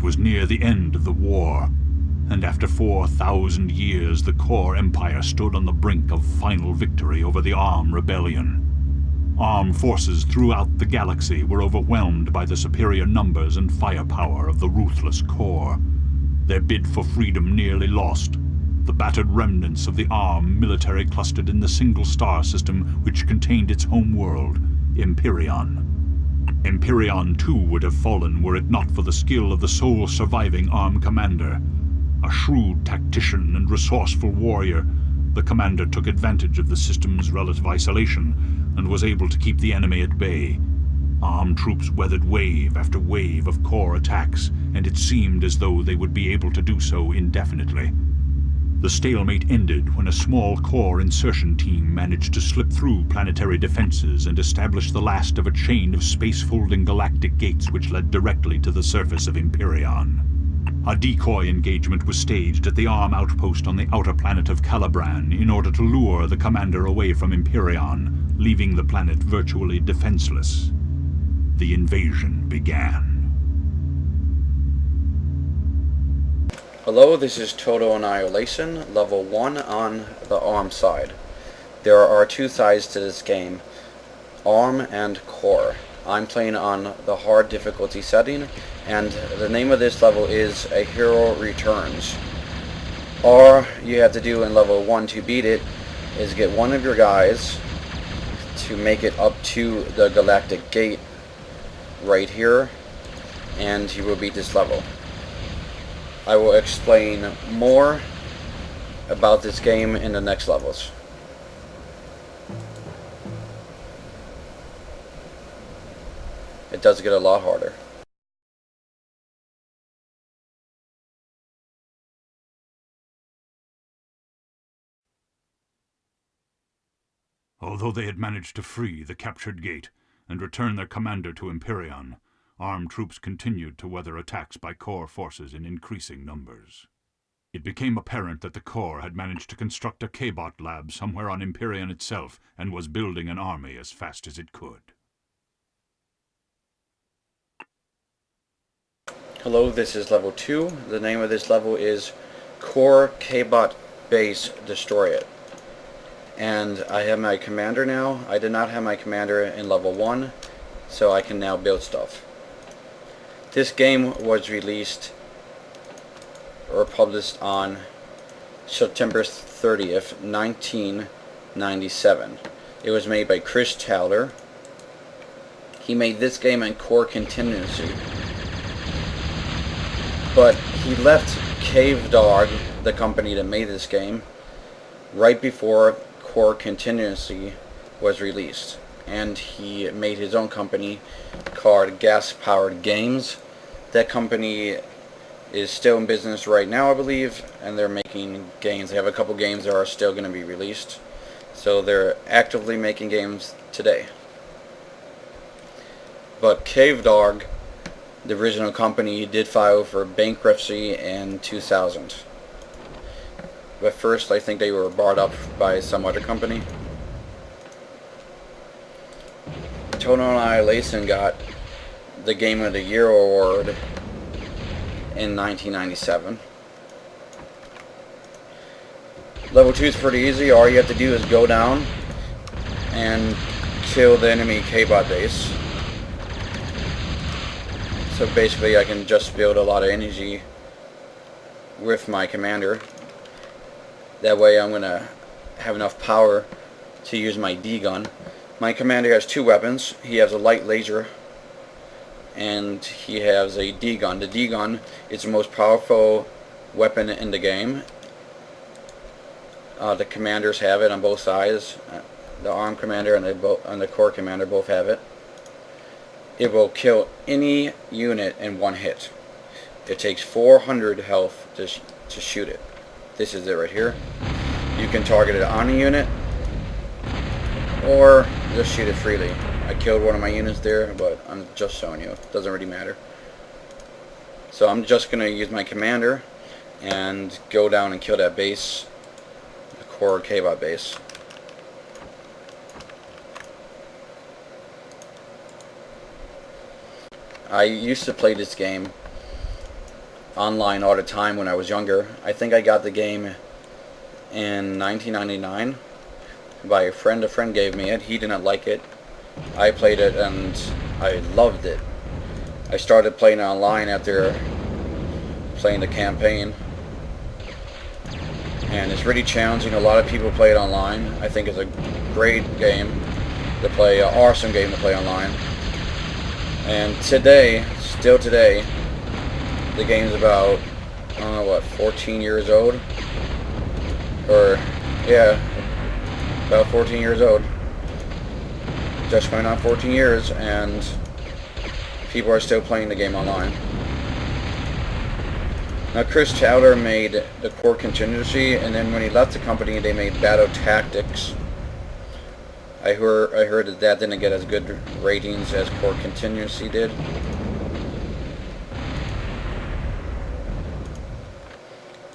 It was near the end of the war, and after 4,000 years the Core Empire stood on the brink of final victory over the Arm Rebellion. Arm forces throughout the galaxy were overwhelmed by the superior numbers and firepower of the ruthless Core. Their bid for freedom nearly lost. The battered remnants of the Arm military clustered in the single star system which contained its home world, Empyreon. Empyreon too would have fallen were it not for the skill of the sole surviving Arm commander. A shrewd tactician and resourceful warrior, the commander took advantage of the system's relative isolation and was able to keep the enemy at bay. Arm troops weathered wave after wave of Core attacks, and it seemed as though they would be able to do so indefinitely. The stalemate ended when a small Core insertion team managed to slip through planetary defenses and establish the last of a chain of space-folding galactic gates which led directly to the surface of Empyreon. A decoy engagement was staged at the Arm outpost on the outer planet of Calibran in order to lure the commander away from Empyreon, leaving the planet virtually defenseless. The invasion began. Hello, this is Total Annihilation, level 1 on the Arm side. There are two sides to this game, Arm and Core. I'm playing on the hard difficulty setting, and the name of this level is A Hero Returns. All you have to do in level 1 to beat it is get one of your guys to make it up to the galactic gate right here, and you will beat this level. I will explain more about this game in the next levels. It does get a lot harder. Although they had managed to free the captured gate and return their commander to Empyreon, Arm troops continued to weather attacks by Core forces in increasing numbers. It became apparent that the Core had managed to construct a K-bot lab somewhere on Empyreon itself and was building an army as fast as it could. Hello, this is level 2. The name of this level is Core K-bot Base Destroy It. And I have my commander now. I did not have my commander in level 1, so I can now build stuff. This game was released or published on September 30th, 1997. It was made by Chris Taylor. He made this game in Core Contingency. But he left Cave Dog, the company that made this game, right before Core Contingency was released. And he made his own company called Gas Powered Games. That company is still in business right now, I believe, and they're making games. They have a couple games that are still going to be released. So they're actively making games today. But Cave Dog, the original company, did file for bankruptcy in 2000. But first, I think they were bought up by some other company. Total Annihilation got the Game of the Year award in 1997. Level 2 is pretty easy. All you have to do is go down and kill the enemy K-bot base. So basically I can just build a lot of energy with my commander. That way I'm going to have enough power to use my D-gun. My commander has two weapons. He has a light laser and he has a D-gun. The D-gun is the most powerful weapon in the game. The commanders have it on both sides. The Arm commander and the Core commander both have it. It will kill any unit in one hit. It takes 400 health to shoot it. This is it right here. You can target it on a unit or just shoot it freely. I killed one of my units there, but I'm just showing you. It doesn't really matter. So I'm just going to use my commander and go down and kill that base, the Core K-bot base. I used to play this game online all the time when I was younger. I think I got the game in 1999 by a friend. A friend gave me it. He didn't like it. I played it and I loved it. I started playing online after playing the campaign, and it's really challenging. A lot of people play it online. I think it's a great game to play, an awesome game to play online. And today, still today, the game's about, I don't know what, 14 years old? Or, yeah, about 14 years old. Just going on 14 years, and people are still playing the game online. Now, Chris Chowder made the Core Contingency, and then when he left the company, they made Battle Tactics. I heard that didn't get as good ratings as Core Contingency did.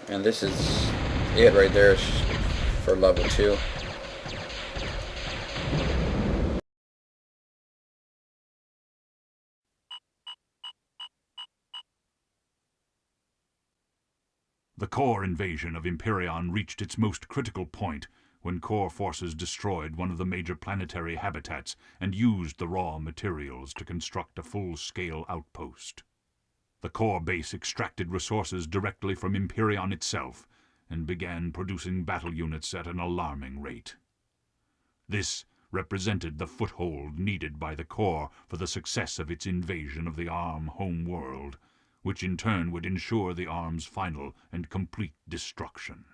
And this is it right there for level 2. The core invasion of Imperion reached its most critical point when core forces destroyed one of the major planetary habitats and used the raw materials to construct a full-scale outpost. The core base extracted resources directly from Imperion itself and began producing battle units at an alarming rate. This represented the foothold needed by the core for the success of its invasion of the ARM home world, which in turn would ensure the ARM's final and complete destruction.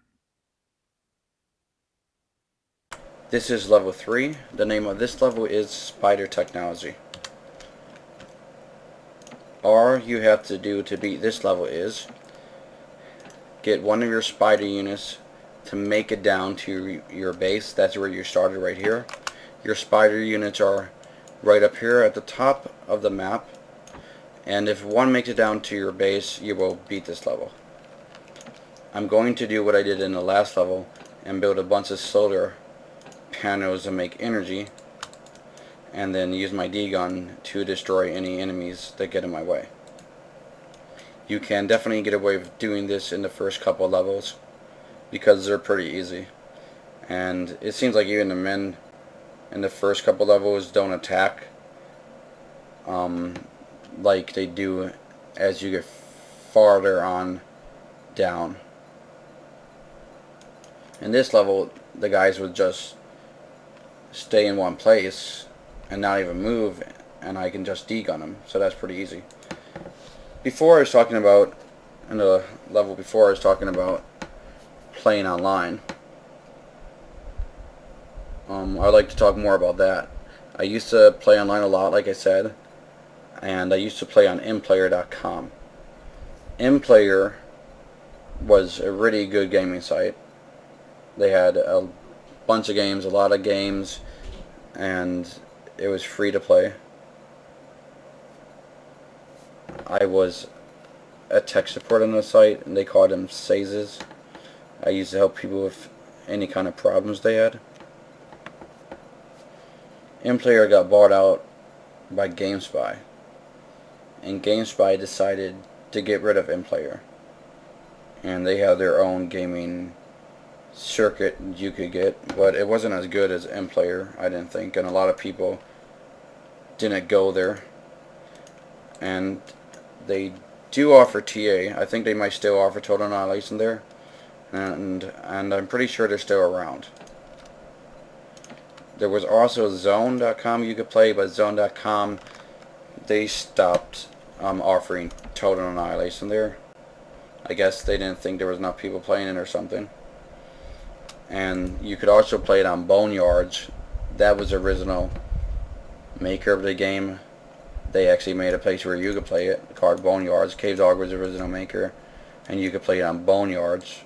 This is level 3. The name of this level is Spider Technology. All you have to do to beat this level is get one of your spider units to make it down to your base. That's where you started, right here. Your spider units are right up here at the top of the map. And if one makes it down to your base, you will beat this level. I'm going to do what I did in the last level and build a bunch of solar panels to make energy, and then use my D-gun to destroy any enemies that get in my way. You can definitely get away with doing this in the first couple of levels because they're pretty easy. And it seems like even the men in the first couple levels don't attack like they do as you get farther on down. In this level, the guys would just stay in one place and not even move, and I can just D-gun them, so that's pretty easy. Before I was talking about, in the level before I was talking about playing online. I'd like to talk more about that. I used to play online a lot, like I said, and I used to play on mplayer.com. mplayer was a really good gaming site. They had a bunch of games, a lot of games, and it was free to play. I was a tech support on the site, and they called them SAZes. I used to help people with any kind of problems they had. mplayer got bought out by GameSpy, and GameSpy decided to get rid of mplayer, and they have their own gaming circuit you could get, but it wasn't as good as mplayer, I didn't think, and a lot of people didn't go there. And they do offer TA. I think they might still offer Total Annihilation there, and I'm pretty sure they're still around. There was also Zone.com you could play, but Zone.com, they stopped offering Total Annihilation there. I guess they didn't think there was enough people playing it or something. And you could also play it on Boneyards. That was the original maker of the game. They actually made a place where you could play it called Boneyards. Cave Dog was the original maker, and you could play it on Boneyards.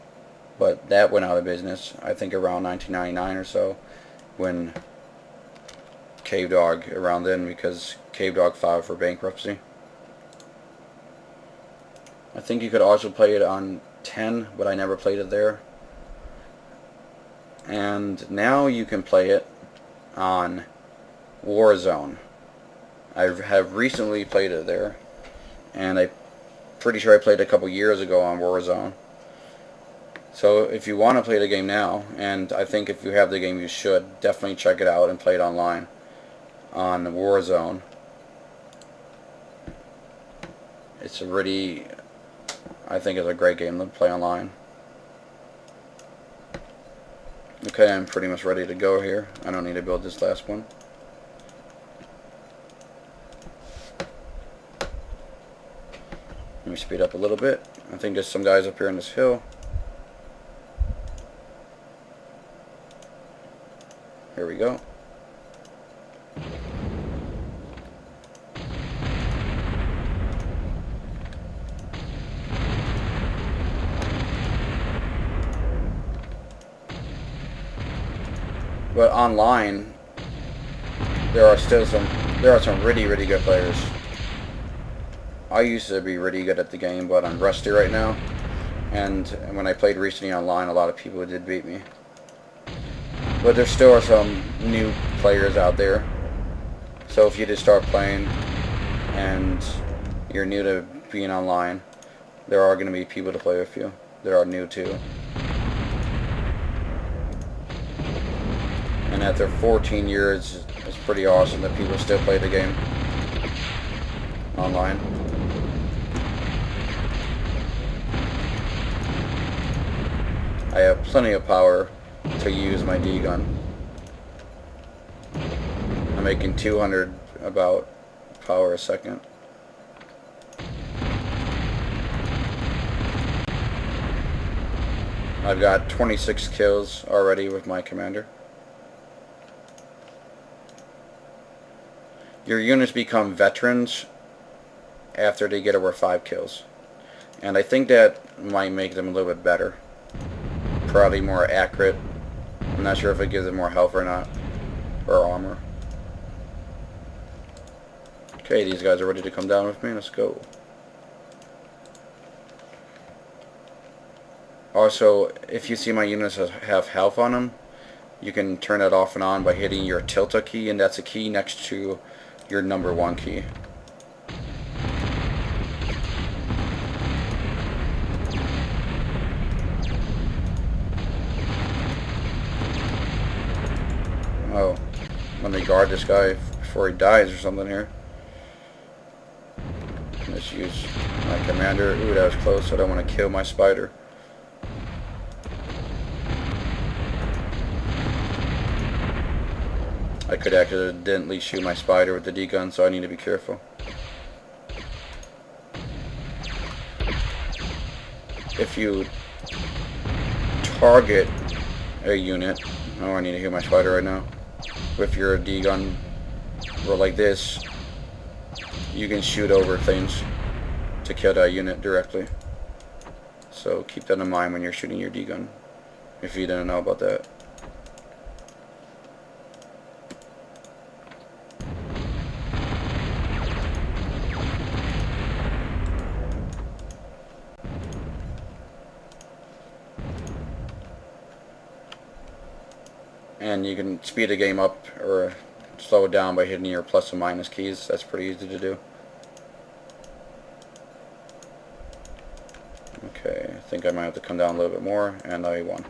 But that went out of business, I think around 1999 or so, when Cave Dog, around then, because Cave Dog filed for bankruptcy. I think you could also play it on 10, but I never played it there. And now you can play it on Warzone. I have recently played it there, and I pretty sure I played a couple years ago on Warzone. So if you want to play the game now, and I think if you have the game you should, definitely check it out and play it online on Warzone. It's a really, I think it's a great game to play online. Okay, I'm pretty much ready to go here. I don't need to build this last one. Let me speed up a little bit. I think there's some guys up here on this hill. Here we go. But online, there are some really good players. I used to be really good at the game, but I'm rusty right now. And when I played recently online, a lot of people did beat me. But there still are some new players out there. So if you just start playing and you're new to being online, there are going to be people to play with you. There are new too. And after 14 years, it's pretty awesome that people still play the game online. I have plenty of power to use my D-gun. I'm making 200 about power a second. I've got 26 kills already with my commander. Your units become veterans after they get over 5 kills. And I think that might make them a little bit better. Probably more accurate. I'm not sure if it gives them more health or not. Or armor. Okay, these guys are ready to come down with me. Let's go. Also, if you see my units have health on them, you can turn it off and on by hitting your tilde key, and that's a key next to your number 1 key. Oh, let me guard this guy before he dies or something here. Let's use my commander. Ooh, that was close. I don't want to kill my spider. I could accidentally shoot my spider with the D-gun, so I need to be careful. If you target a unit, oh, I need to hit my spider right now. With your D-gun, or like this, you can shoot over things to kill that unit directly. So keep that in mind when you're shooting your D-gun, if you didn't know about that. And you can speed the game up or slow it down by hitting your plus and minus keys. That's pretty easy to do. Okay, I think I might have to come down a little bit more, and I won.